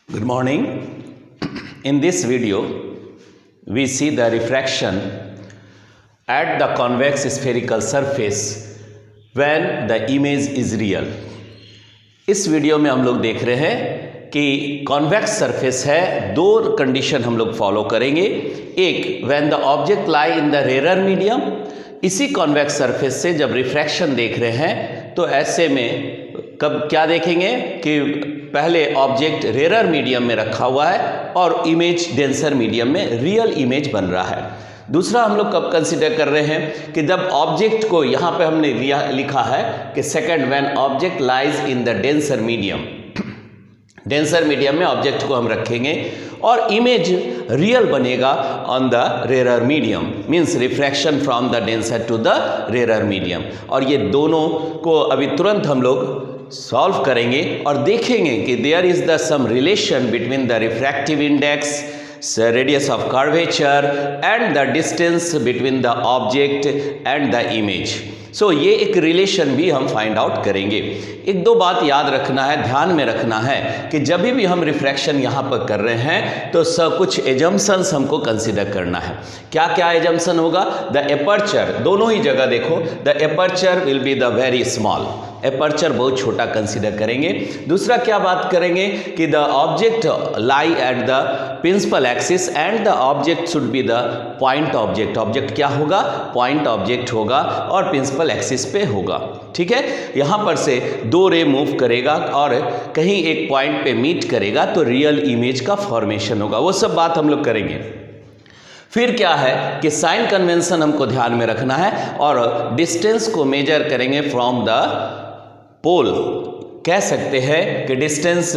Good morning. In this video, we see the refraction at the convex spherical surface when the image is real. इस video में हम लोग देख रहे हैं कि कॉन्वेक्स सरफेस है, दो कंडीशन हम लोग फॉलो करेंगे। एक, when the object lie in the rare medium, इसी कॉन्वेक्स सरफेस से जब रिफ्रैक्शन देख रहे हैं तो ऐसे में कब क्या देखेंगे कि पहले ऑब्जेक्ट रेयर मीडियम में रखा हुआ है और इमेज डेंसर मीडियम में रियल इमेज बन रहा है। दूसरा हम लोग कब कंसीडर कर रहे हैं कि जब ऑब्जेक्ट को यहाँ पे हमने लिखा है कि second, when object lies in the denser medium, denser medium में ऑब्जेक्ट को हम रखेंगे और इमेज रियल बनेगा on the rare medium, means refraction from the denser to the rare medium. और ये दोनों को अभी तुरंत हम लोग सॉल्व करेंगे और देखेंगे कि there is the some relation between the refractive index, radius of curvature and the distance between the object and the image. सो ये एक रिलेशन भी हम फाइंड आउट करेंगे। एक दो बात याद रखना है, ध्यान में रखना है कि जब भी हम रिफ्रैक्शन यहाँ पर कर रहे हैं तो सब कुछ एजम्पशंस हमको कंसीडर करना है। क्या क्या एजम्पशन होगा? द एपर्चर, दोनों ही जगह देखो, the aperture will be the very small, aperture बहुत छोटा कंसीडर करेंगे। दूसरा क्या बात करेंगे कि the object lie at the principal axis and the object should be the point object, object क्या होगा? पॉइंट ऑब्जेक्ट होगा और प्रिंसिपल एक्सिस पे होगा। ठीक है, यहाँ पर से दो रे मूव करेगा और कहीं एक पॉइंट पे मीट करेगा तो रियल इमेज का फॉर्मेशन होगा। वो सब बात हम लोग करेंगे। फिर क्या है कि साइन कन्वेंशन हमको ध्यान में रखना है और डिस्टेंस को मेजर करेंगे फ्रॉम द पोल। कह सकते हैं कि डिस्टेंस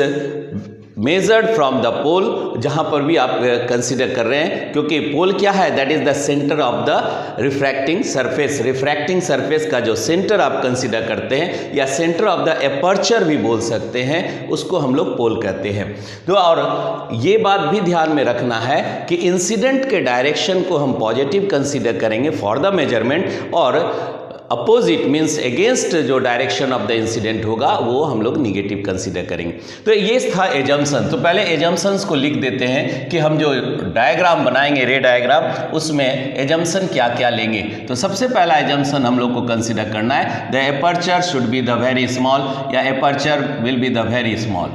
मेजर्ड फ्रॉम द पोल, जहां पर भी आप कंसीडर कर रहे हैं, क्योंकि पोल क्या है? That is the centre of the refracting surface. Refracting surface का जो सेंटर आप कंसीडर करते हैं या सेंटर ऑफ द एपर्चर भी बोल सकते हैं, उसको हम लोग पोल कहते हैं। तो और ये बात भी ध्यान में रखना है कि इंसिडेंट के डायरेक्शन को हम पॉजिटिव कंसीडर करेंगे फॉर द मेजरमेंट और अपोजिट मीन्स अगेंस्ट जो डायरेक्शन ऑफ द इंसिडेंट होगा वो हम लोग निगेटिव कंसीडर करेंगे। तो ये था एजम्पशन। तो पहले एजम्पशंस को लिख देते हैं कि हम जो डायग्राम बनाएंगे, रे डायग्राम, उसमें एजम्पशन क्या क्या लेंगे। तो सबसे पहला एजम्पशन हम लोग को कंसीडर करना है, the aperture should be the very small या aperture will be the very small.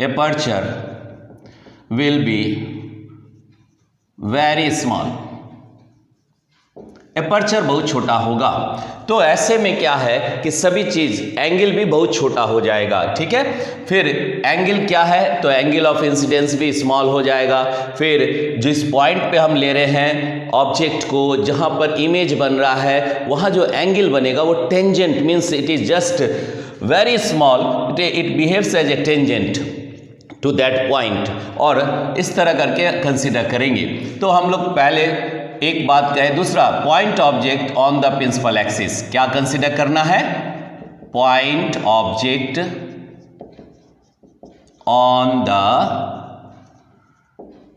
Aperture will be very small, aperture बहुत छोटा होगा। तो ऐसे में क्या है कि सभी चीज, एंगल भी बहुत छोटा हो जाएगा। ठीक है, फिर एंगल क्या है? तो एंगल ऑफ इंसिडेंस भी स्मॉल हो जाएगा। फिर जिस पॉइंट पे हम ले रहे हैं ऑब्जेक्ट को, जहां पर इमेज बन रहा है, वहां जो एंगल बनेगा वो tangent, means it is just very small, it behaves as a tangent to that point, और इस तरह करके कंसिडर करेंगे। तो हम लोग पहले एक बात कहें। दूसरा, point object on the principal axis, क्या कंसीडर करना है? Point object on the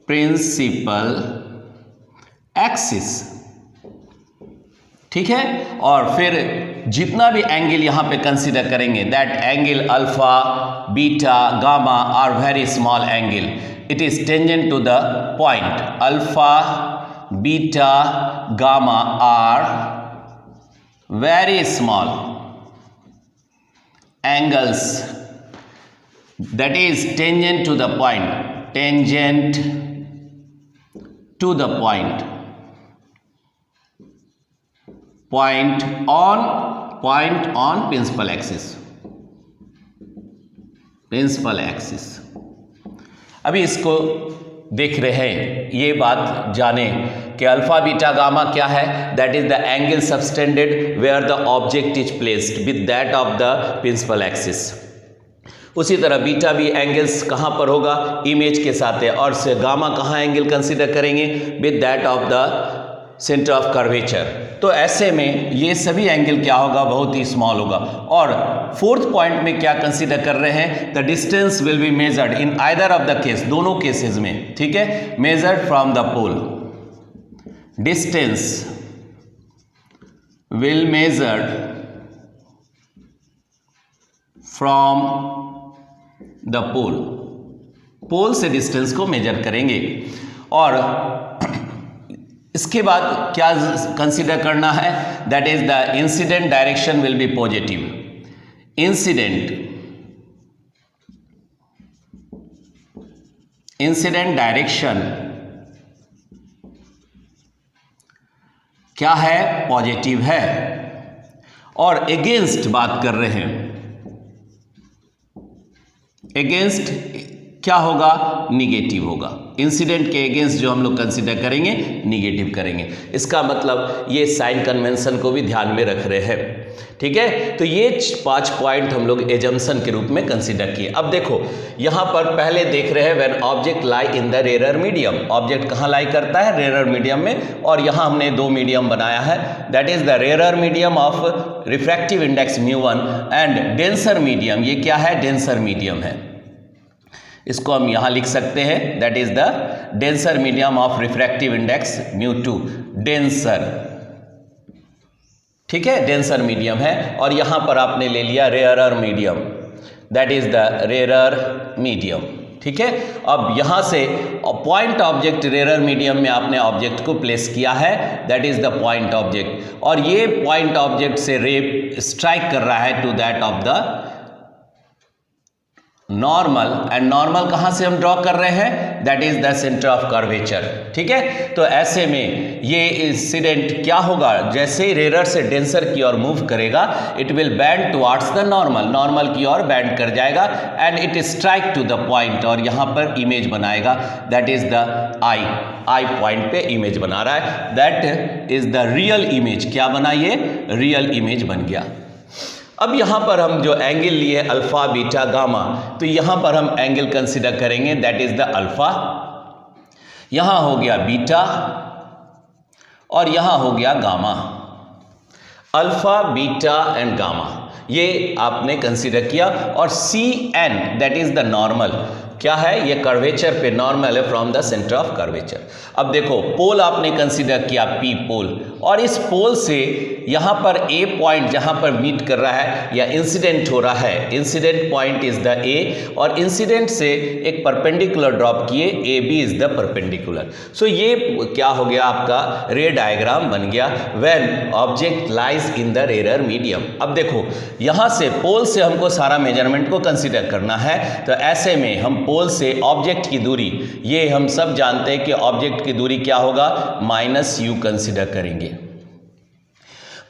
principal axis. ठीक है, और फिर जितना भी एंगल यहां पे कंसीडर करेंगे, that angle alpha, beta, gamma are very small angle, it is tangent to the point. Alpha, beta, gamma are very small angles that is tangent to the point, tangent to the point, point on principal axis, principal axis। अभी इसको देख रहे हैं, ये बात जाने कि alpha, beta, gamma क्या है? That is the angle subtended where the object is placed with that of the principal axis. उसी तरह बीटा भी एंगल्स कहाँ पर होगा? इमेज के साथ है। और से गामा कहाँ एंगल कंसीडर करेंगे? With that of the centre of curvature. तो ऐसे में ये सभी एंगल क्या होगा? बहुत ही स्मॉल होगा। और फोर्थ पॉइंट में क्या कंसीडर कर रहे हैं? The distance will be measured in either of the case, दोनों केसेस में। ठीक है, measured from the pole, distance will measured from the pole, pole से डिस्टेंस को मेजर करेंगे। और इसके बाद क्या कंसीडर करना है, that is the incident direction will be positive. Incident direction क्या है, पॉजिटिव है। और एगेंस्ट बात कर रहे हैं, एगेंस्ट क्या होगा, निगेटिव होगा। इंसिडेंट के अगेंस्ट जो हम लोग कंसीडर करेंगे निगेटिव करेंगे। इसका मतलब ये साइन कन्वेंशन को भी ध्यान में रख रहे हैं, ठीक है। तो ये 5 पॉइंट हम लोग एजम्पशन के रूप में कंसीडर किए। अब देखो यहाँ पर पहले देख रहे हैं when object lie in the rarer medium, object कहाँ लाई करता है, रेरर मीडियम में। और यहाँ हमने 2 मीडियम बनाया है, that is the rarer medium of refractive index μ1 and denser medium, ये क्या है, डेंसर मीडियम है। इसको हम यहाँ लिख सकते हैं, that is the denser medium of refractive index μ2, denser, ठीक है, डेंसर मीडियम है। और यहाँ पर आपने ले लिया rarer medium, that is the rarer medium, ठीक है। अब यहाँ से पॉइंट ऑब्जेक्ट रेयरर मीडियम में आपने ऑब्जेक्ट को प्लेस किया है, that is the point object. और ये पॉइंट ऑब्जेक्ट से रे स्ट्राइक कर रहा है to that of the normal, and normal कहाँ से हम ड्रॉ कर रहे हैं, that is the centre of curvature, ठीक है। तो ऐसे में ये इंसिडेंट क्या होगा, जैसे ही रेरर से डेंसर की ओर मूव करेगा, it will bend towards the normal, normal की ओर बैंड कर जाएगा, and it strike to the point, और यहाँ पर इमेज बनाएगा, that is the I point पे इमेज बना रहा है, that is the real image. क्या बना, ये रियल इमेज बन गया। अब यहाँ पर हम जो एंगल लिए अल्फा बीटा गामा, तो यहाँ पर हम एंगल कंसीडर करेंगे, दैट इज द अल्फा, यहाँ हो गया बीटा, और यहाँ हो गया gamma. Alpha beta and gamma ये आपने कंसीडर किया। और C N that is the normal, क्या है, ये कर्वेचर पे नॉर्मल है from the centre of curvature. अब देखो पोल आपने कंसीडर किया पी पोल, और इस पोल से यहाँ पर ए पॉइंट जहाँ पर मीट कर रहा है या इंसिडेंट हो रहा है, incident point is the A, और इंसिडेंट से एक परपेंडिकुलर ड्रॉप किए, A B is the perpendicular. So ये क्या हो गया, आपका रे डायग्राम बन गया when object lies in the rarer medium. अब देखो यहाँ से पोल से हमको सारा मेजरमेंट को कंसीडर करना है, तो ऐसे में हम पोल से ऑब्जेक्ट की दूरी, ये हम सब जानते हैं कि ऑब्जेक्ट की दूरी क्या होगा, -u कंसीडर करेंगे।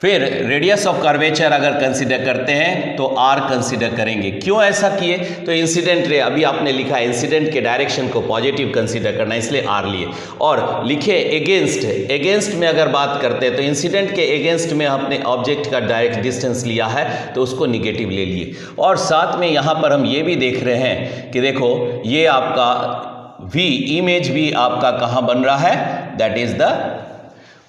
फिर रेडियस ऑफ कर्वेचर अगर कंसीडर करते हैं तो r कंसीडर करेंगे। क्यों ऐसा किए, तो इंसिडेंट रे, अभी आपने लिखा इंसिडेंट के डायरेक्शन को पॉजिटिव कंसीडर करना, इसलिए r लिए। और लिखे एगेंस्ट, एगेंस्ट में अगर बात करते हैं तो इंसिडेंट के एगेंस्ट में आपने ऑब्जेक्ट का डायरेक्ट डिस्टेंस लिया है तो उसको निगेटिव ले लिए। और साथ में यहाँ पर हम ये भी देख रहे हैं कि देखो ये आपका v इमेज भी आपका कहाँ बन रहा है, that is the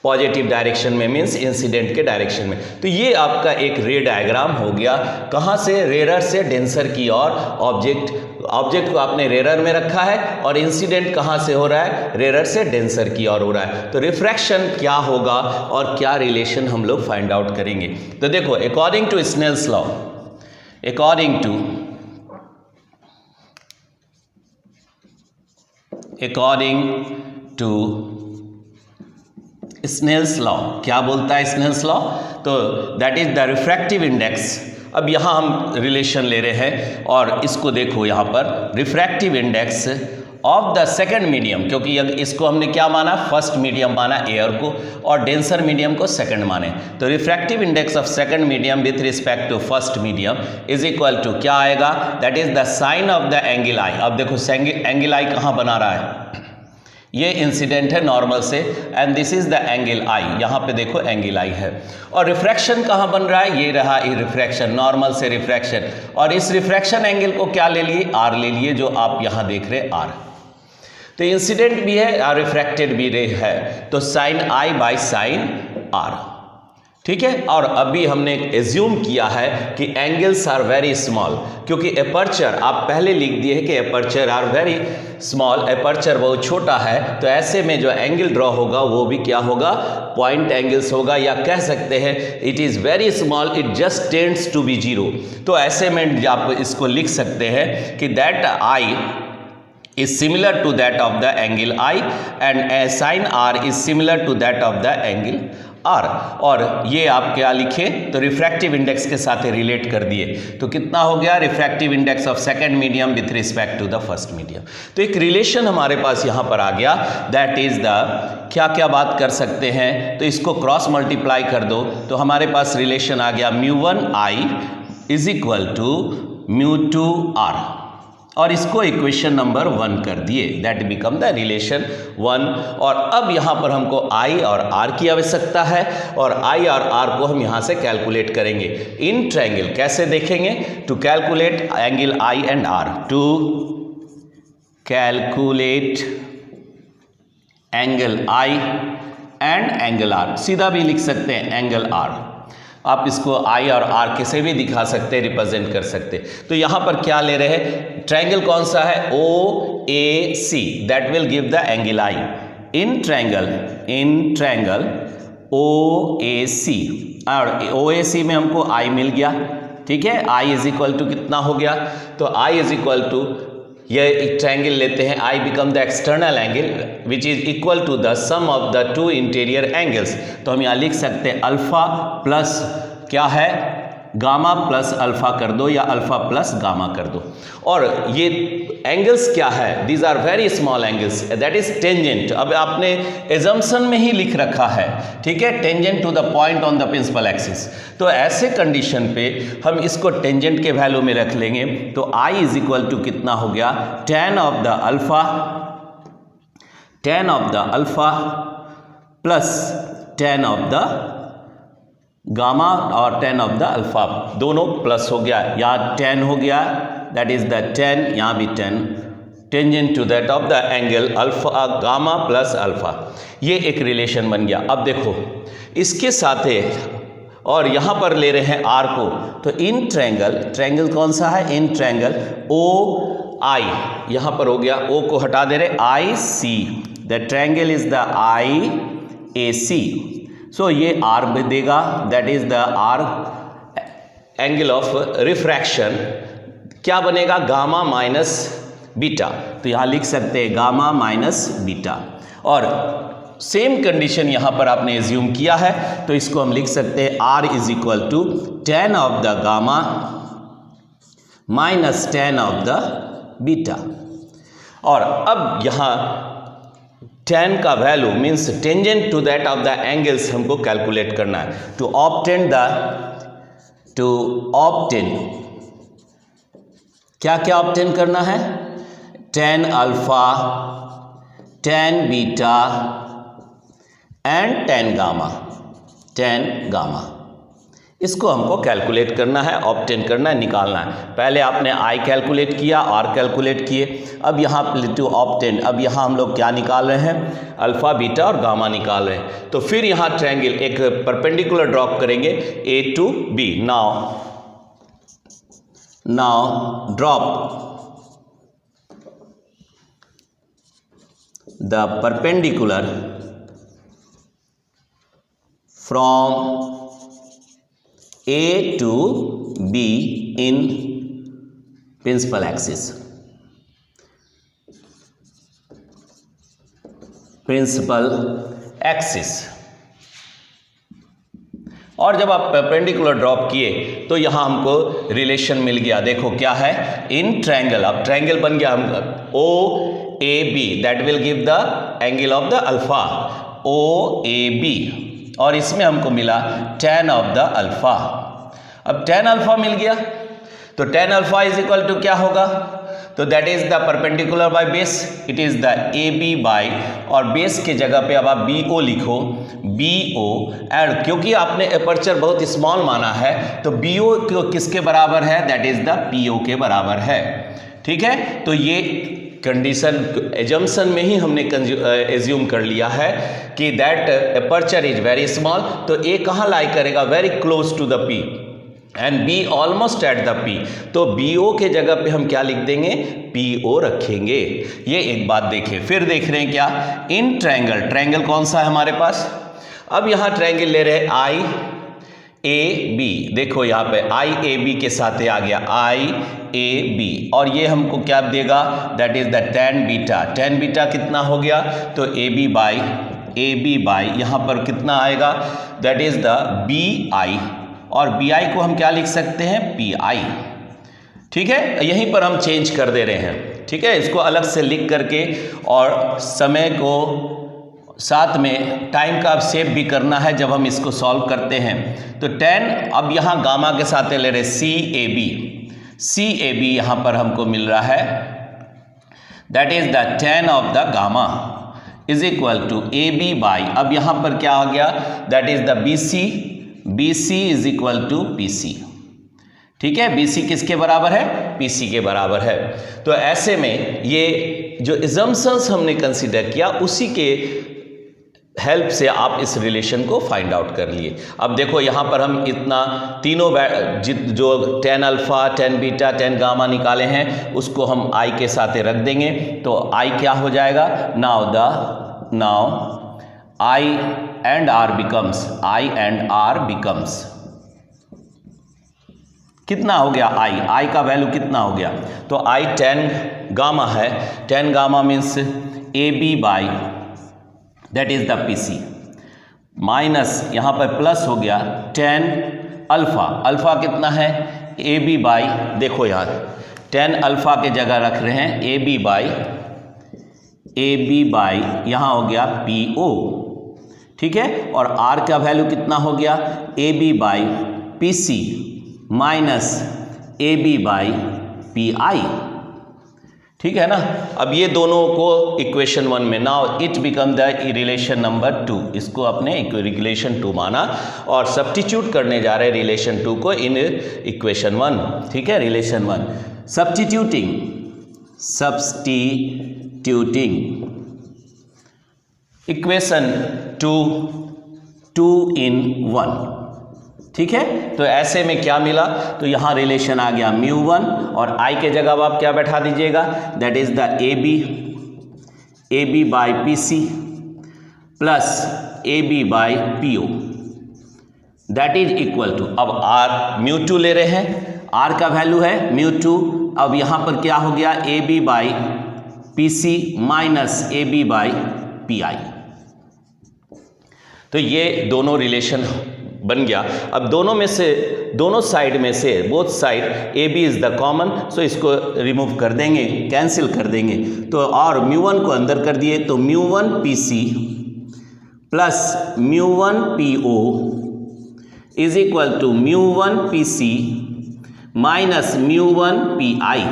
positive direction में, मीन्स इंसिडेंट के डायरेक्शन में। तो ये आपका एक रे डायग्राम हो गया, कहाँ से, रेरर से डेंसर की ओर। ऑब्जेक्ट को आपने रेरर में रखा है, और इंसिडेंट कहाँ से हो रहा है, रेरर से डेंसर की ओर हो रहा है। तो रिफ्रैक्शन क्या होगा और क्या रिलेशन हम लोग फाइंड आउट करेंगे। तो देखो according to Snell's law, according to Snell's law, क्या बोलता है स्नेल्स लॉ, तो that is the refractive index. अब यहाँ हम रिलेशन ले रहे हैं, और इसको देखो यहाँ पर refractive index of the second medium, क्योंकि इसको हमने क्या माना, फर्स्ट मीडियम माना एयर को, और डेंसर मीडियम को सेकंड माने। तो refractive index of second medium with respect to first medium is equal to क्या आएगा, that is the sine of the angle I. अब देखो एंगल आई कहाँ बना रहा है, ये इंसिडेंट है नॉर्मल से, and this is the angle I, यहाँ पे देखो एंगल आई है। और रिफ्रैक्शन कहाँ बन रहा है, ये रहा ये रिफ्रैक्शन, नॉर्मल से रिफ्रैक्शन, और इस रिफ्रैक्शन एंगल को क्या ले लिए, आर ले लिए, जो आप यहाँ देख रहे आर। तो इंसिडेंट भी है और रिफ्रैक्टेड भी रे है, तो sine I by sine R, ठीक है। और अभी हमने एज्यूम किया है कि एंगल्स आर वेरी स्मॉल, क्योंकि एपर्चर आप पहले लिख दिए हैं कि aperture are very small, aperture बहुत छोटा है, तो ऐसे में जो एंगल ड्रॉ होगा वो भी क्या होगा, पॉइंट एंगल्स होगा, या कह सकते हैं it is very small, it just tends to be zero. तो ऐसे में आप इसको लिख सकते हैं कि that I is similar to that of the angle I and sin R is similar to that of the angle R। और ये आप क्या लिखे, तो रिफ्रैक्टिव इंडेक्स के साथ रिलेट कर दिए, तो कितना हो गया, refractive index of second medium with respect to the first medium. तो एक रिलेशन हमारे पास यहाँ पर आ गया, दैट इज द क्या क्या बात कर सकते हैं, तो इसको क्रॉस मल्टीप्लाई कर दो तो हमारे पास रिलेशन आ गया μ1I is equal to μ2R, और इसको इक्वेशन नंबर 1 कर दिए, दैट बिकम द रिलेशन 1। और अब यहाँ पर हमको I और R की आवश्यकता है, और I और R को हम यहाँ से कैलकुलेट करेंगे इन ट्रायंगल। कैसे देखेंगे, to calculate angle I and R, to calculate angle I and angle R, सीधा भी लिख सकते हैं एंगल R, आप इसको I और R कैसे भी दिखा सकते हैं, रिप्रेजेंट कर सकते हैं। तो यहाँ पर क्या ले रहे हैं, ट्रायंगल कौन सा है, OAC, that will give the angle I in triangle OAC, और OAC में हमको I मिल गया, ठीक है। I इज इक्वल टू कितना हो गया, तो I इज इक्वल टू, ये एक ट्रायंगल लेते हैं, I become the external angle which is equal to the sum of the two interior angles. तो हम यहाँ लिख सकते हैं अल्फा प्लस क्या है, गामा प्लस अल्फा कर दो, या अल्फा प्लस गामा कर दो। और ये एंगल्स क्या है, these are very small angles, that is tangent. अब आपने एजम्पशन में ही लिख रखा है, ठीक है, tangent to the point on the principal axis. तो ऐसे कंडीशन पे हम इसको टेंजेंट के वैल्यू में रख लेंगे, तो I इज इक्वल टू कितना हो गया, tan of the alpha plus tan of the gamma, और tan ऑफ द अल्फा, दोनों प्लस हो गया, यहाँ tan हो गया, दैट इज द tan, यहाँ भी tan, tangent to that of the angle alpha gamma plus alpha, ये एक रिलेशन बन गया। अब देखो इसके साथ है, और यहाँ पर ले रहे हैं R को, तो इन ट्रायंगल कौन सा है, इन ट्रायंगल OI, यहाँ पर हो गया, O को हटा दे रहे, IC, the triangle is the IAC, सो ये R भी देगा, that is the R angle of refraction, क्या बनेगा, गामा माइनस बीटा, तो यहाँ लिख सकते हैं गामा माइनस बीटा। और सेम कंडीशन यहाँ पर आपने एज्यूम किया है, तो इसको हम लिख सकते हैं R is equal to tan of the gamma minus tan of the beta. और अब यहाँ tan का value means tangent to that of the angles हमको कैलकुलेट करना है, टू ऑब्टेन क्या क्या ऑब्टेन करना है, tan alpha, tan beta and tan gamma, इसको हमको कैलकुलेट करना है, ऑब्टेन करना है, निकालना है। पहले आपने I कैलकुलेट किया, R कैलकुलेट किए, अब यहाँ टू ऑब्टेन, अब यहाँ हम लोग क्या निकाल रहे हैं, अल्फा बीटा और गामा निकाल रहे हैं। तो फिर यहाँ ट्रायंगल एक परपेंडिकुलर ड्रॉप करेंगे A to B। Now drop the perpendicular from A to B in principal axis। और जब आप परपेंडिकुलर ड्रॉप किए तो यहाँ हमको रिलेशन मिल गया, देखो क्या है, इन ट्रायंगल, अब ट्रायंगल बन गया हमका OAB, that will give the angle of the alpha OAB, और इसमें हमको मिला tan ऑफ द अल्फा। अब tan अल्फा मिल गया, तो tan alpha is equal to क्या होगा, तो that is the perpendicular by base, it is the AB by, और बेस के जगह पे अब आप BO लिखो, BO, एंड क्योंकि आपने अपर्चर बहुत स्मॉल माना है तो BO किसके बराबर है, दैट इज द PO के बराबर है, ठीक है। तो ये कंडीशन एजम्पशन में ही हमने एज्यूम कर लिया है कि that aperture is very small, तो ए कहाँ लाई करेगा, very close to the P, and B almost at the P, तो बी ओ के जगह पे हम क्या लिख देंगे, पी ओ रखेंगे। ये एक बात देखें। फिर देख रहे हैं क्या, इन ट्रायंगल, ट्रायंगल कौन सा है हमारे पास, अब यहाँ ट्रायंगल ले रहे हैं आई ए बी, देखो यहाँ पे आई ए बी के साथ आ गया आई ए बी, और ये हमको क्या देगा, that is the tan beta, tan beta कितना हो गया, तो ए बी बाई यहाँ पर कितना आएगा, that is the B I, और बी आई को हम क्या लिख सकते हैं, पी आई। ठीक है, यहीं पर हम चेंज कर दे रहे हैं। ठीक है, इसको अलग से लिख करके और समय को साथ में टाइम का सेव भी करना है जब हम इसको सॉल्व करते हैं। तो tan अब यहाँ गामा के साथ ले रहे सी ए बी यहाँ पर हमको मिल रहा है, that is the tan of the gamma is equal to A B by, अब यहाँ पर क्या आ गया, that is the B C is equal to P C. ठीक है, बी सी किसके बराबर है, पी सी के बराबर है। तो ऐसे में ये जो इजम्पशंस हमने कंसीडर किया उसी के हेल्प से आप इस रिलेशन को फाइंड आउट कर लिए। अब देखो यहाँ पर हम इतना तीनों जो tan alpha, tan beta, tan gamma निकाले हैं उसको हम i के साथ रख देंगे, तो i क्या हो जाएगा, now i and r becomes कितना हो गया, i का वैल्यू कितना हो गया, तो i tan गामा है, tan gamma means A B by that is the P C, minus यहाँ पर प्लस हो गया tan अल्फा, अल्फा कितना है, ए बी बाई, देखो यहाँ tan अल्फा के जगह रख रहे हैं ए बी बाई यहाँ हो गया पी ओ। ठीक है, और r का वैल्यू कितना हो गया, A B by P C minus A B by P I. ठीक है ना, अब ये दोनों को इक्वेशन 1 में, now it become the relation number 2, इसको अपने रिलेशन 2 माना और सब्स्टिट्यूट करने जा रहे हैं रिलेशन 2 को इन इक्वेशन 1। ठीक है, रिलेशन 1 सब्स्टिट्यूटिंग इक्वेशन 2 in 1। ठीक है, तो ऐसे में क्या मिला, तो यहाँ रिलेशन आ गया μ1 और i के जगह आप क्या बैठा दीजिएगा, that is the A B by P C plus A B by P O, that is equal to, अब r μ2 ले रहे हैं, r का वैल्यू है μ2, अब यहाँ पर क्या हो गया, A B by P C minus A B by P I. तो ये दोनों रिलेशन बन गया। अब दोनों साइड में से both side A B is the common, so इसको रिमूव कर देंगे, कैंसिल कर देंगे, तो और μ1 को अंदर कर दिए, तो μ1 P C plus μ1 P O is equal to μ1 P C minus μ1 P I.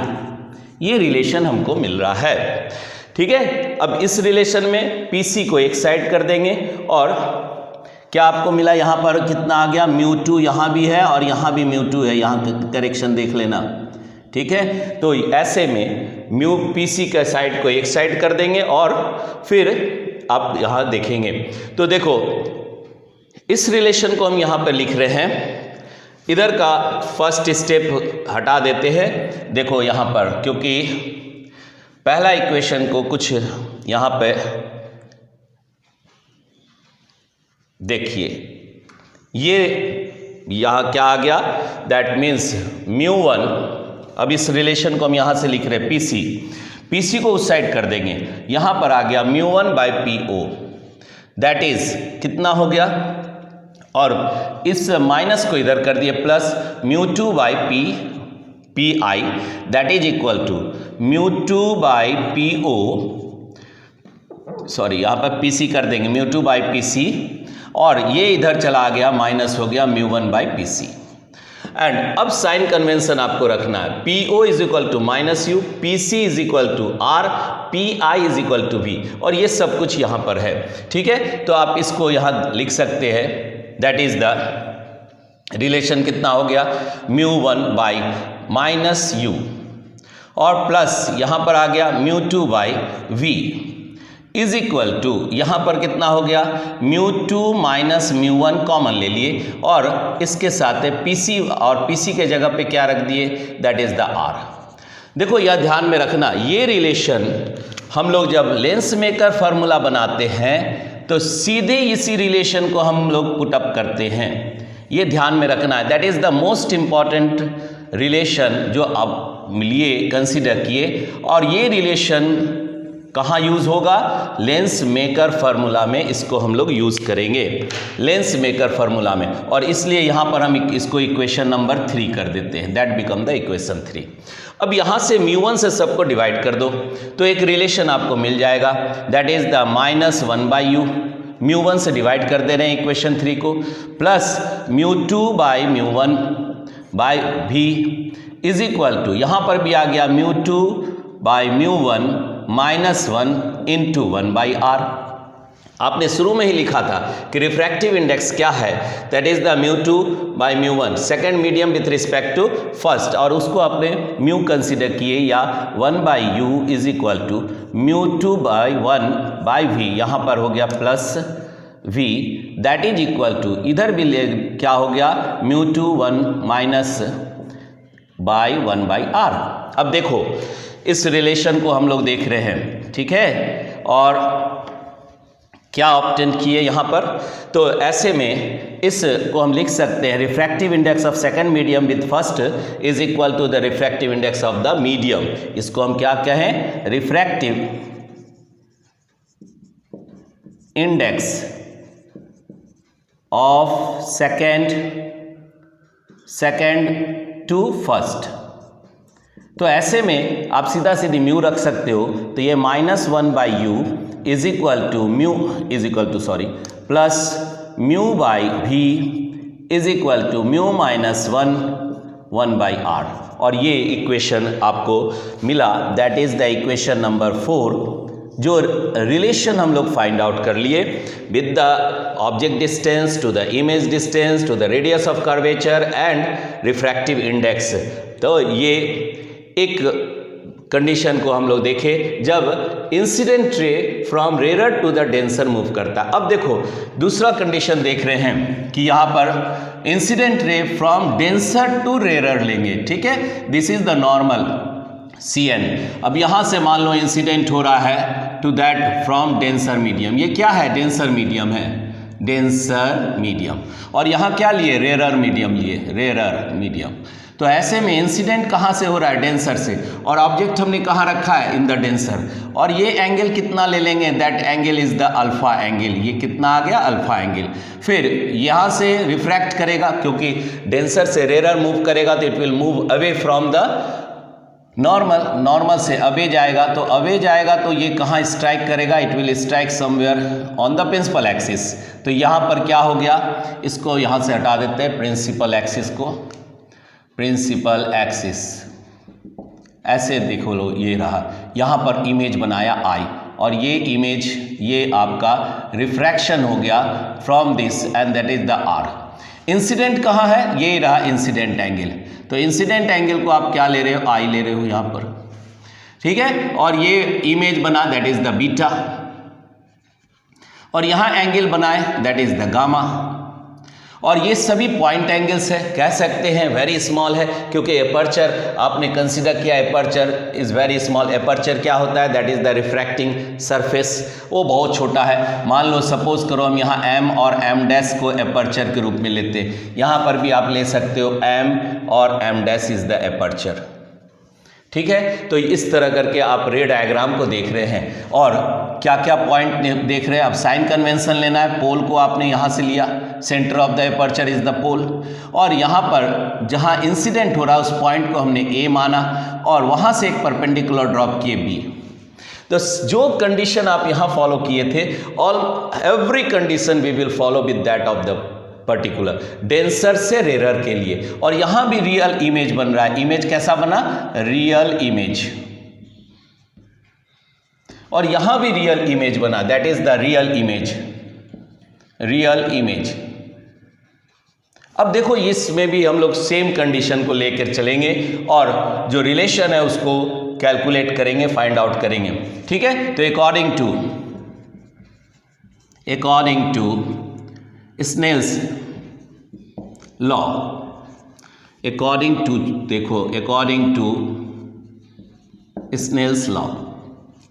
ये रिलेशन हमको मिल रहा है। ठीक है, अब इस रिलेशन में पी सी को एक साइड कर देंगे और क्या आपको मिला, यहाँ पर कितना आ गया, μ2 यहाँ भी है और यहाँ भी μ2 है, यहाँ करेक्शन देख लेना। ठीक है, तो ऐसे में पी सी के साइड को एक साइड कर देंगे और फिर आप यहाँ देखेंगे, तो देखो इस रिलेशन को हम यहाँ पर लिख रहे हैं, इधर का फर्स्ट स्टेप हटा देते हैं। देखो यहाँ पर, क्योंकि पहला इक्वेशन को कुछ यहाँ पे देखिए, ये यहाँ क्या आ गया, दैट मीन्स μ1, अब इस रिलेशन को हम यहाँ से लिख रहे हैं पी सी को उस साइड कर देंगे, यहाँ पर आ गया μ1 by P O, that is कितना हो गया, और इस माइनस को इधर कर दिए plus μ2 by P I, that is equal to μ2 by P O, sorry यहाँ पर पी सी कर देंगे μ2 बाई पी सी, और ये इधर चला गया माइनस हो गया μ1 बाई पी सी। एंड अब साइन कन्वेंशन आपको रखना है, P O is equal to minus U, P C is equal to R, P I is equal to V, और ये सब कुछ यहाँ पर है। ठीक है, तो आप इसको यहाँ लिख सकते हैं, दैट इज द रिलेशन कितना हो गया, μ1 बाई माइनस यू और प्लस यहाँ पर आ गया μ2 by V. Is equal to, यहाँ पर कितना हो गया, μ2 माइनस μ1 कॉमन ले लिए और इसके साथ PC और PC के जगह पे क्या रख दिए, दैट इज द R। देखो यह ध्यान में रखना, ये रिलेशन हम लोग जब लेंस मेकर फार्मूला बनाते हैं तो सीधे इसी रिलेशन को हम लोग पुटअप करते हैं, ये ध्यान में रखना है। That is the most important relation जो आप लिए कंसिडर किए, और ये रिलेशन कहाँ यूज़ होगा, लेंस मेकर फार्मूला में इसको हम लोग यूज़ करेंगे, लेंस मेकर फार्मूला में, और इसलिए यहाँ पर हम इसको इक्वेशन नंबर 3 कर देते हैं, दैट बिकम द इक्वेशन 3। अब यहाँ से μ1 से सबको डिवाइड कर दो तो एक रिलेशन आपको मिल जाएगा, दैट इज द -1/u, μ1 से डिवाइड कर दे रहे हैं इक्वेशन 3 को, plus μ2/μ1/v is equal to, यहाँ पर भी आ गया μ2/μ1 -1 इंटू 1/r। आपने शुरू में ही लिखा था कि रिफ्रैक्टिव इंडेक्स क्या है, that is the μ2/μ1 second medium with respect to first, और उसको आपने म्यू कंसिडर किए, या 1/u is equal to μ2/1/v, यहाँ पर हो गया plus v, that is equal to, इधर भी क्या हो गया μ2/1 -1/r। अब देखो इस रिलेशन को हम लोग देख रहे हैं, ठीक है, और क्या ऑब्टेन किए यहाँ पर, तो ऐसे में इसको हम लिख सकते हैं refractive index of second medium with first is equal to the refractive index of the medium. इसको हम क्या कहें, refractive index of second to first. तो ऐसे में आप सीधा सीधी म्यू रख सकते हो, तो ये -1/u is equal to plus μ/v is equal to μ-1/r, और ये इक्वेशन आपको मिला, that is the equation number 4, जो रिलेशन हम लोग फाइंड आउट कर लिए with the object distance to the image distance to the radius of curvature and refractive index. तो ये एक कंडीशन को हम लोग देखें जब incident ray from rare to the denser move करता है। अब देखो दूसरा कंडीशन देख रहे हैं कि यहाँ पर incident ray from denser to rare लेंगे, ठीक है, this is the normal Cn। अब यहाँ से मान लो इंसिडेंट हो रहा है to that from denser medium, ये क्या है, डेंसर मीडियम है, डेंसर मीडियम, और यहाँ क्या लिए, रेयर मीडियम लिए, रेयर मीडियम। तो ऐसे में इंसिडेंट कहाँ से हो रहा है, डेंसर से, और ऑब्जेक्ट हमने कहाँ रखा है, इन द डेंसर, और ये एंगल कितना ले लेंगे, that angle is the alpha angle, ये कितना आ गया, अल्फा एंगल। फिर यहाँ से रिफ्रैक्ट करेगा, क्योंकि डेंसर से रेयर मूव करेगा तो it will move away from the normal, normal से अवे जाएगा, तो अवे जाएगा तो ये कहाँ स्ट्राइक करेगा, it will strike somewhere on the principal axis. तो यहाँ पर क्या हो गया, इसको यहाँ से हटा देते हैं, प्रिंसिपल एक्सिस को, प्रिंसिपल एक्सिस ऐसे देखो लो, ये रहा, यहाँ पर इमेज बनाया आई, और ये इमेज, ये आपका रिफ्रैक्शन हो गया from this and that is the R. Incident कहाँ है, ये रहा इंसिडेंट एंगल, तो इंसिडेंट एंगल को आप क्या ले रहे हो, आई ले रहे हो यहाँ पर, ठीक है, और ये इमेज बना, दैट इज द बीटा, और यहाँ एंगल बनाए, दैट इज द गामा, और ये सभी पॉइंट एंगल्स है, कह सकते हैं वेरी स्मॉल है, क्योंकि एपर्चर आपने कंसीडर किया, aperture is very small. Aperture क्या होता है, that is the refracting surface, वो बहुत छोटा है। मान लो सपोज करो हम यहाँ m और m डैश को एपर्चर के रूप में लेते, यहाँ पर भी आप ले सकते हो m और m dash is the aperture, ठीक है। तो इस तरह करके आप रे डायग्राम को देख रहे हैं, और क्या क्या पॉइंट देख रहे हैं। अब साइन कन्वेंशन लेना है, पोल को आपने यहाँ से लिया, centre of the aperture is the pole, और यहाँ पर जहाँ इंसिडेंट हो रहा है उस पॉइंट को हमने ए माना, और वहाँ से एक परपेंडिकुलर ड्रॉप किए बी। तो जो कंडीशन आप यहाँ फॉलो किए थे, all every condition we will follow with that of the particular denser से रेयर के लिए। और यहां भी रियल इमेज बन रहा है, इमेज कैसा बना, रियल इमेज, और यहां भी रियल इमेज बना, that is the real image, real image. अब देखो इसमें भी हम लोग सेम कंडीशन को लेकर चलेंगे और जो रिलेशन है उसको कैलकुलेट करेंगे, फाइंड आउट करेंगे, ठीक है। तो according to according to Snell's law, according to, देखो अकॉर्डिंग टू स्नेल्स लॉ,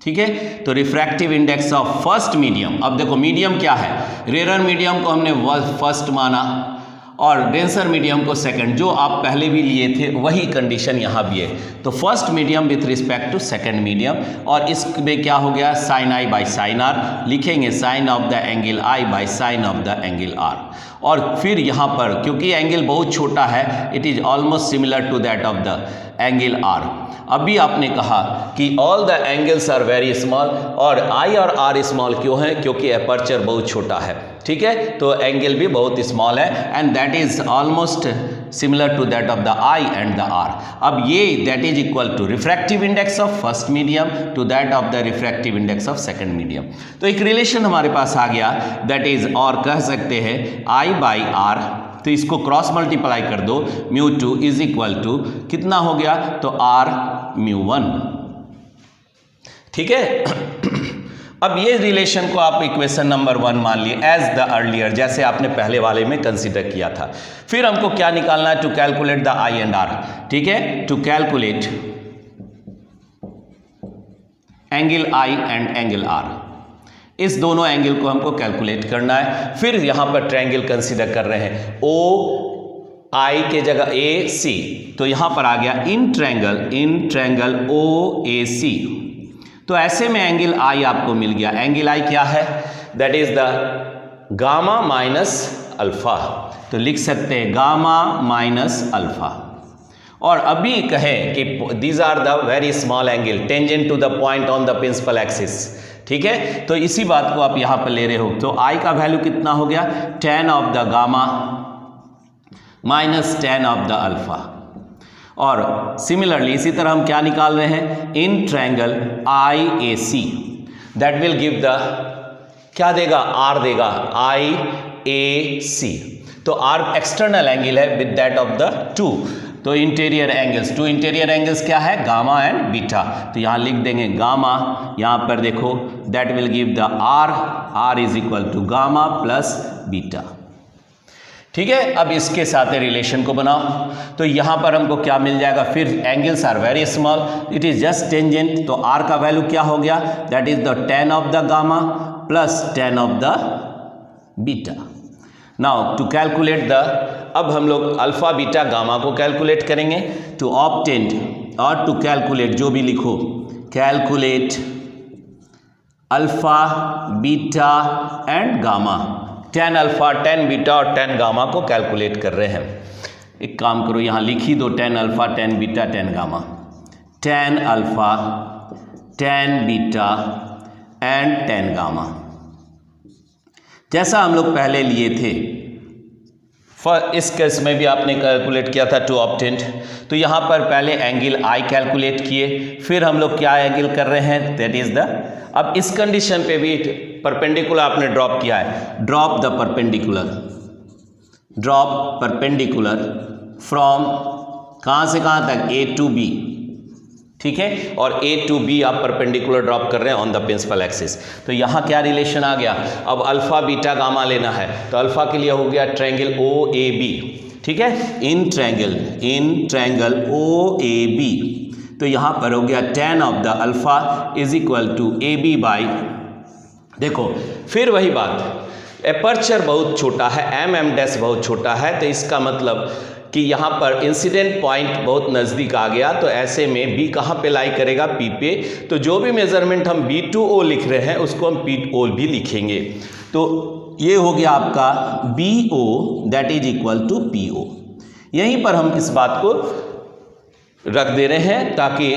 ठीक है। तो refractive index of first medium, अब देखो मीडियम क्या है, रेयर मीडियम को हमने फर्स्ट माना और डेंसर मीडियम को सेकंड, जो आप पहले भी लिए थे वही कंडीशन यहाँ भी है। तो first medium with respect to second medium, और इसमें क्या हो गया, sine I by sine R, लिखेंगे sine of the angle I by sine of the angle R. और फिर यहाँ पर क्योंकि एंगल बहुत छोटा है, it is almost similar to that of the angle R. अभी आपने कहा कि all the angles are very small, और आई और आर स्मॉल क्यों है, क्योंकि एपर्चर बहुत छोटा है, ठीक है। तो एंगल भी बहुत स्मॉल है and that is almost similar to that of the I and the R. अब ये that is equal to refractive index of first medium to that of the refractive index of second medium. तो एक relation हमारे पास आ गया, that is, और कह सकते हैं आई बाई आर, तो इसको क्रॉस मल्टीप्लाई कर दो, म्यू 2 इज इक्वल टू कितना हो गया, तो आर म्यू 1, ठीक है। अब ये रिलेशन को आप इक्वेशन नंबर 1 मान लिए एज द अर्लियर, जैसे आपने पहले वाले में कंसीडर किया था। फिर हमको क्या निकालना है, to calculate the I and R, ठीक है। To calculate angle I and angle R, इस दोनों एंगल को हमको कैलकुलेट करना है। फिर यहां पर ट्रायंगल कंसीडर कर रहे हैं, ओ आई के जगह ए सी, तो यहां पर आ गया in triangle O A C. तो ऐसे में एंगल आई आपको मिल गया, एंगल आई क्या है, that is the gamma minus alpha, तो लिख सकते हैं गामा माइनस अल्फा। और अभी कहें कि these are the very small angle tangent to the point on the principal axis, ठीक है। तो इसी बात को आप यहां पर ले रहे हो, तो आई का वैल्यू कितना हो गया, tan of the gamma minus tan of the alpha. और सिमिलरली इसी तरह हम क्या निकाल रहे हैं, in triangle I A C, that will give the, क्या देगा, आर देगा, आई ए सी। तो आर एक्सटर्नल एंगल है with that of the two, तो interior angles, two interior angles क्या है, गामा एंड बीटा। तो यहां लिख देंगे गामा, यहां पर देखो that will give the R, R is equal to gamma plus beta, ठीक है। अब इसके साथ रिलेशन को बनाओ, तो यहां पर हमको क्या मिल जाएगा, फिर angles are very small, it is just tangent, तो आर का वैल्यू क्या हो गया, that is the tan of the gamma plus tan of the beta. Now to calculate the, अब हम लोग अल्फा बीटा गामा को कैलकुलेट करेंगे, टू ऑब्टेन और टू कैलकुलेट, जो भी लिखो, calculate alpha beta and gamma, tan alpha, tan beta और tan गामा को कैलकुलेट कर रहे हैं। एक काम करो, यहां लिख ही दो, tan alpha, tan beta, tan gamma, tan alpha, tan beta and tan gamma, जैसा हम लोग पहले लिए थे। इस केस में भी आपने कैलकुलेट किया था टू ऑब्टेंड, तो यहाँ पर पहले एंगल आई कैलकुलेट किए, फिर हम लोग क्या एंगल कर रहे हैं, दैट इज द, अब इस कंडीशन पे भी परपेंडिकुलर आपने ड्रॉप किया है, drop the perpendicular, drop perpendicular from कहाँ से कहाँ तक, ए टू बी, ठीक है। और ए टू बी आप परपेंडिकुलर ड्रॉप कर रहे हैं ऑन द प्रिंसिपल एक्सिस। तो यहाँ क्या रिलेशन आ गया, अब अल्फा बीटा गामा लेना है, तो अल्फा के लिए हो गया ट्रायंगल ओ ए बी, ठीक है, in triangle O A B. तो यहाँ पर हो गया tan of the alpha is equal to A B by, देखो फिर वही बात, एपर्चर बहुत छोटा है, एम डैश बहुत छोटा है, तो इसका मतलब कि यहाँ पर इंसिडेंट पॉइंट बहुत नज़दीक आ गया, तो ऐसे में बी कहाँ पे लाई करेगा, पी पे। तो जो भी मेजरमेंट हम B2O लिख रहे हैं उसको हम PO भी लिखेंगे। तो ये हो गया आपका BO that is equal to PO। यहीं पर हम इस बात को रख दे रहे हैं ताकि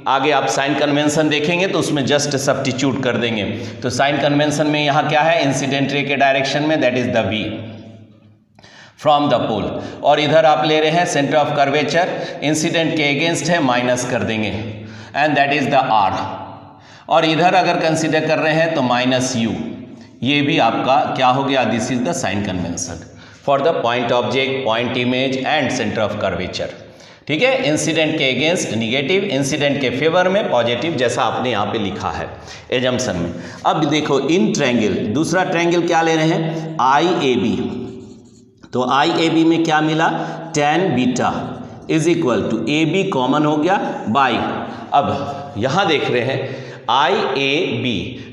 आगे आप साइन कन्वेंशन देखेंगे तो उसमें जस्ट सब्स्टिट्यूट कर देंगे। तो साइन कन्वेंशन में यहाँ क्या है, इंसिडेंट रे के डायरेक्शन में that is the V from the pole, और इधर आप ले रहे हैं सेंटर ऑफ कर्वेचर, इंसिडेंट के अगेंस्ट है, माइनस कर देंगे and that is the R, और इधर अगर कंसीडर कर रहे हैं तो माइनस U। ये भी आपका क्या हो गया, this is the sign convention for the point object, point image and centre of curvature. ठीक है, इंसिडेंट के अगेंस्ट निगेटिव, इंसिडेंट के फेवर में पॉजिटिव, जैसा आपने यहाँ पे लिखा है एजम्पशन में। अब देखो इन ट्रायंगल, दूसरा ट्रायंगल क्या ले रहे हैं, IAB। तो IAB में क्या मिला, tan beta is equal to AB common हो गया बाई, अब यहाँ देख रहे हैं IAB,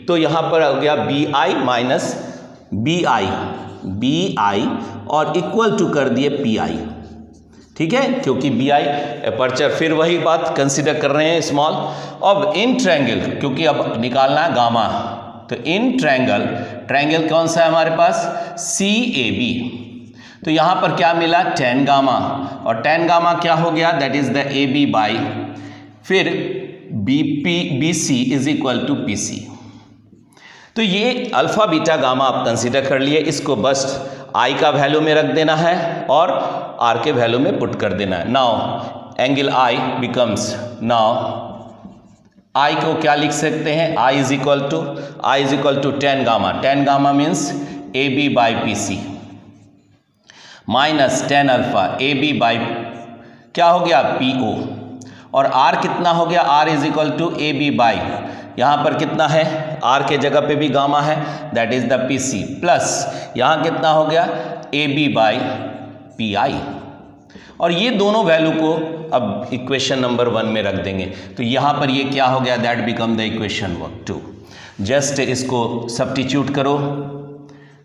तो यहाँ पर हो गया BI माइनस BI और इक्वल टू कर दिए PI। ठीक है, क्योंकि BI अपर्चर, फिर वही बात कंसिडर कर रहे हैं स्मॉल। अब इन ट्रायंगल, क्योंकि अब निकालना है गामा, तो इन ट्रायंगल कौन सा है हमारे पास, CAB। तो यहाँ पर क्या मिला, tan गामा, और tan गामा क्या हो गया, that is the AB by फिर BC is equal to PC। तो ये अल्फा बीटा गामा आप कंसीडर कर लिए, इसको बस I का वैल्यू में रख देना है और R के वैल्यू में पुट कर देना है। Now angle I becomes, now I को क्या लिख सकते हैं, I is equal to tan gamma means AB by PC minus tan alpha AB by क्या हो गया PO, और R कितना हो गया, R is equal to AB by, यहाँ पर कितना है, R के जगह पे भी गामा है, that is the PC, plus यहाँ कितना हो गया, AB बाई PI, और ये दोनों वैल्यू को अब इक्वेशन नंबर 1 में रख देंगे। तो यहाँ पर ये क्या हो गया, that become the equation 2। Just इसको सब्स्टिट्यूट करो,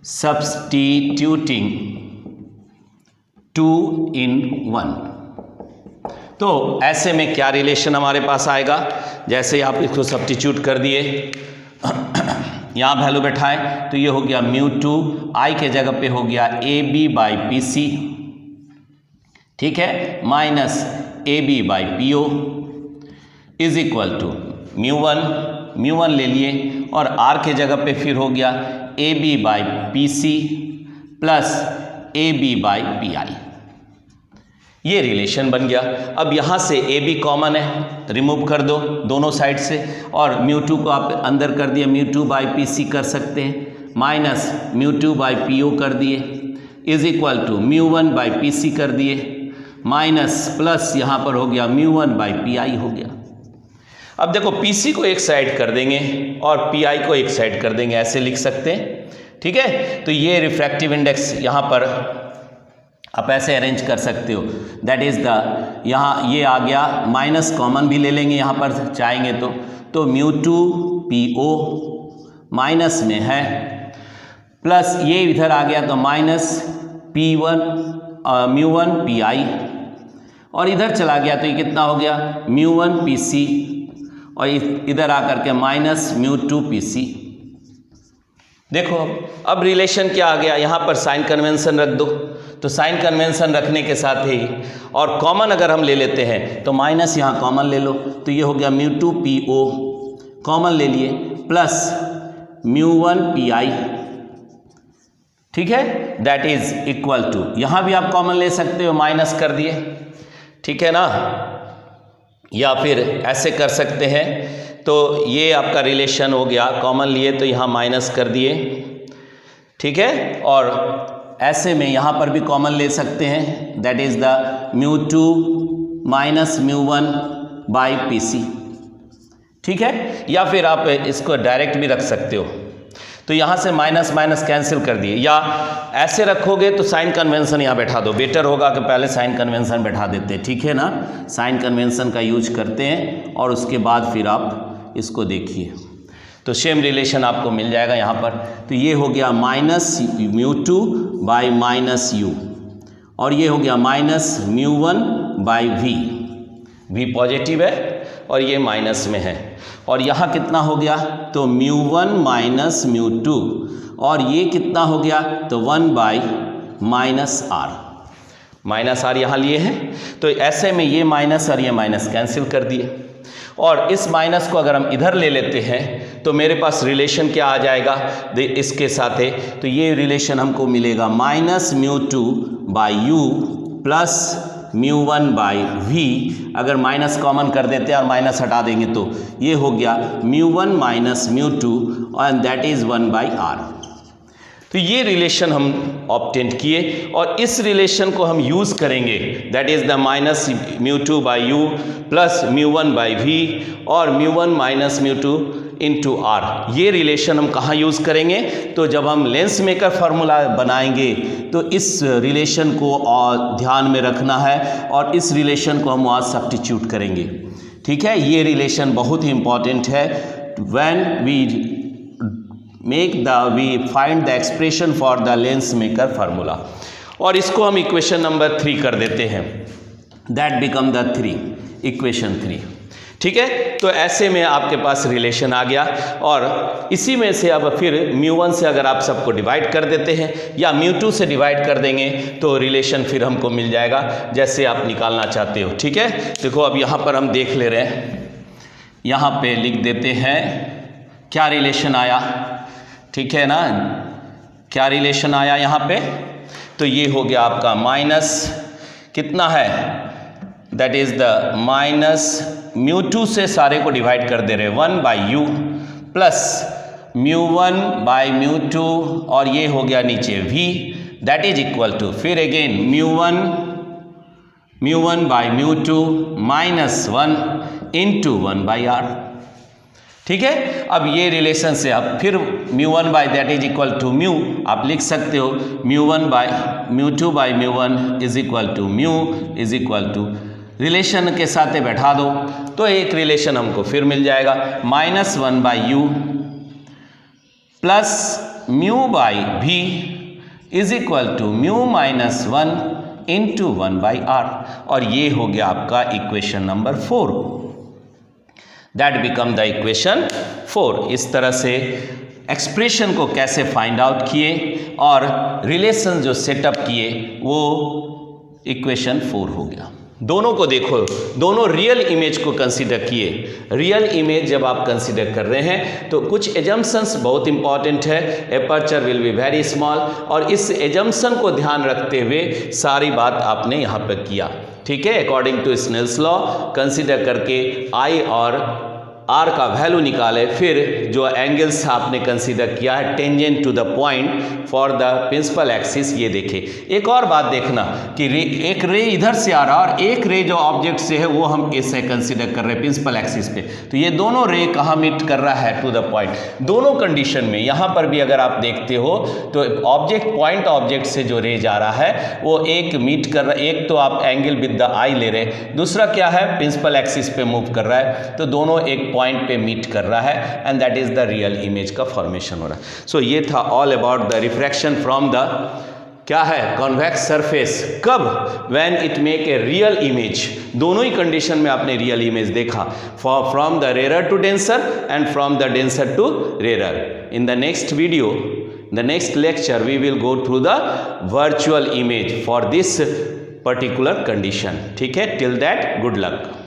सब्स्टिट्यूटिंग 2 in 1, तो ऐसे में क्या रिलेशन हमारे पास आएगा, जैसे आप इसको सब्स्टिट्यूट कर दिए, यहाँ वैल्यू बैठाएं, तो ये हो गया μ2, I के जगह पे हो गया AB बाई PC, ठीक है, minus AB by PO is equal to μ1 ले लिए, और R के जगह पे फिर हो गया AB by PC plus AB by PI, ये रिलेशन बन गया। अब यहाँ से AB कॉमन है, रिमूव कर दो दोनों साइड से, और μ2 को आप अंदर कर दिए, μ2 बाई PC कर सकते हैं, माइनस μ2 बाई PO कर दिए, is equal to μ1 by PC कर दिए, माइनस प्लस यहाँ पर हो गया μ1 बाई PI हो गया। अब देखो PC को एक साइड कर देंगे और PI को एक साइड कर देंगे, ऐसे लिख सकते हैं, ठीक है। तो ये रिफ्रैक्टिव इंडेक्स यहाँ पर आप ऐसे अरेंज कर सकते हो, दैट इज द, यहाँ ये आ गया, माइनस कॉमन भी ले लेंगे यहाँ पर चाहेंगे तो μ2 PO माइनस में है, प्लस ये इधर आ गया तो माइनस μ1 PI, और इधर चला गया तो ये कितना हो गया, μ1 PC, और इधर आकर के माइनस μ2 PC। देखो अब रिलेशन क्या आ गया, यहाँ पर साइन कन्वेंशन रख दो, तो साइन कन्वेंशन रखने के साथ ही, और कॉमन अगर हम ले लेते हैं तो माइनस यहाँ कॉमन ले लो, तो ये हो गया μ2 PO कॉमन ले लिए, प्लस μ1 PI, ठीक है, दैट इज इक्वल टू, यहाँ भी आप कॉमन ले सकते हो, माइनस कर दिए, ठीक है ना, या फिर ऐसे कर सकते हैं। तो ये आपका रिलेशन हो गया, कॉमन लिए तो यहाँ माइनस कर दिए, ठीक है, और ऐसे में यहाँ पर भी कॉमन ले सकते हैं, that is the μ2 minus μ1 by PC, ठीक है, या फिर आप इसको डायरेक्ट भी रख सकते हो, तो यहाँ से माइनस माइनस कैंसिल कर दिए, या ऐसे रखोगे तो साइन कन्वेंशन यहाँ बैठा दो, बेटर होगा कि पहले साइन कन्वेंशन बैठा देते, ठीक है ना, साइन कन्वेंशन का यूज करते हैं और उसके बाद फिर आप इसको देखिए, तो सेम रिलेशन आपको मिल जाएगा यहाँ पर। तो ये हो गया माइनस μ2 बाई माइनस U, और ये हो गया माइनस μ1 बाई V पॉजिटिव है और ये माइनस में है, और यहाँ कितना हो गया, तो μ1 माइनस μ2, और ये कितना हो गया, तो 1 बाई माइनस R यहाँ लिए हैं, तो ऐसे में ये माइनस और ये माइनस कैंसिल कर दिए, और इस माइनस को अगर हम इधर ले लेते हैं तो मेरे पास रिलेशन क्या आ जाएगा, इसके साथ है, तो ये रिलेशन हमको मिलेगा minus μ2 by U plus μ1 by V, अगर माइनस कॉमन कर देते हैं और माइनस हटा देंगे तो ये हो गया μ1 minus μ2 and that is 1 by R। तो ये रिलेशन हम ऑब्टेन किए और इस रिलेशन को हम यूज़ करेंगे, that is the minus μ2 by U plus μ1 by V और μ1 माइनस μ2 इंटू आर। ये रिलेशन हम कहाँ यूज़ करेंगे? तो जब हम लेंस मेकर फार्मूला बनाएंगे तो इस रिलेशन को ध्यान में रखना है और इस रिलेशन को हम वहाँ सब्स्टिट्यूट करेंगे। ठीक है, ये रिलेशन बहुत ही इंपॉर्टेंट है। When we find the expression for the lens maker formula, और इसको हम इक्वेशन नंबर 3 कर देते हैं, दैट बिकम द इक्वेशन 3। ठीक है, तो ऐसे में आपके पास रिलेशन आ गया और इसी में से अब फिर μ1 से अगर आप सबको डिवाइड कर देते हैं या μ2 से डिवाइड कर देंगे तो रिलेशन फिर हमको मिल जाएगा जैसे आप निकालना चाहते हो। ठीक है, देखो अब यहाँ पर हम देख ले रहे हैं, यहाँ पे लिख देते हैं क्या रिलेशन आया। ठीक है ना, क्या रिलेशन आया यहाँ पे? तो ये हो गया आपका माइनस कितना है, दैट इज द माइनस μ2 से सारे को डिवाइड कर दे रहे 1 बाई यू प्लस μ1 बाई μ2 और ये हो गया नीचे v, that is equal to फिर again μ1 by μ2 minus 1 into 1 by R. ठीक है, अब ये रिलेशन से आप फिर μ1 by that is equal to mu आप लिख सकते हो, μ1 by μ2 by μ1 is equal to mu is equal to relation के साथ बैठा दो तो एक रिलेशन हमको फिर मिल जाएगा, -1 by U plus mu by V is equal to mu minus 1 into 1 by R, और ये हो गया आपका equation number 4, that become the equation 4। इस तरह से एक्सप्रेशन को कैसे फाइंड आउट किए और रिलेशन जो सेटअप किए वो इक्वेशन 4 हो गया। दोनों को देखो, दोनों रियल इमेज को कंसीडर किए। रियल इमेज जब आप कंसीडर कर रहे हैं तो कुछ एजम्पशंस बहुत इंपॉर्टेंट है, aperture will be very small, और इस एजम्पशन को ध्यान रखते हुए सारी बात आपने यहाँ पर किया। ठीक है, according to Snell's law consider करके आई और आर का वैल्यू निकाले, फिर जो एंगल्स आपने कंसीडर किया है tangent to the point for the principal axis, ये देखे। एक और बात देखना कि एक रे इधर से आ रहा और एक रे जो ऑब्जेक्ट से है वो हम ऐसे कंसीडर कर रहे हैं प्रिंसिपल एक्सिस पे, तो ये दोनों रे कहाँ मीट कर रहा है? To the point. दोनों कंडीशन में यहाँ पर भी अगर आप देखते हो तो ऑब्जेक्ट पॉइंट ऑब्जेक्ट से जो रे जा रहा है वो एक मीट कर रहा है, एक तो आप एंगल विद द आई ले रहे, दूसरा क्या है प्रिंसिपल एक्सिस पे मूव कर रहा है, तो दोनों एक पॉइंट पे मीट कर रहा है and that is the real image का फॉर्मेशन हो रहा है। सो ये था all about the refraction from the क्या है कॉन्वेक्स सरफेस। कब? When it make a real image. दोनों ही कंडीशन में आपने रियल इमेज देखा, from the rarer to denser and from the denser to rarer. In the next video, the next lecture, we will go through the virtual image for this particular condition. ठीक है, till that good luck.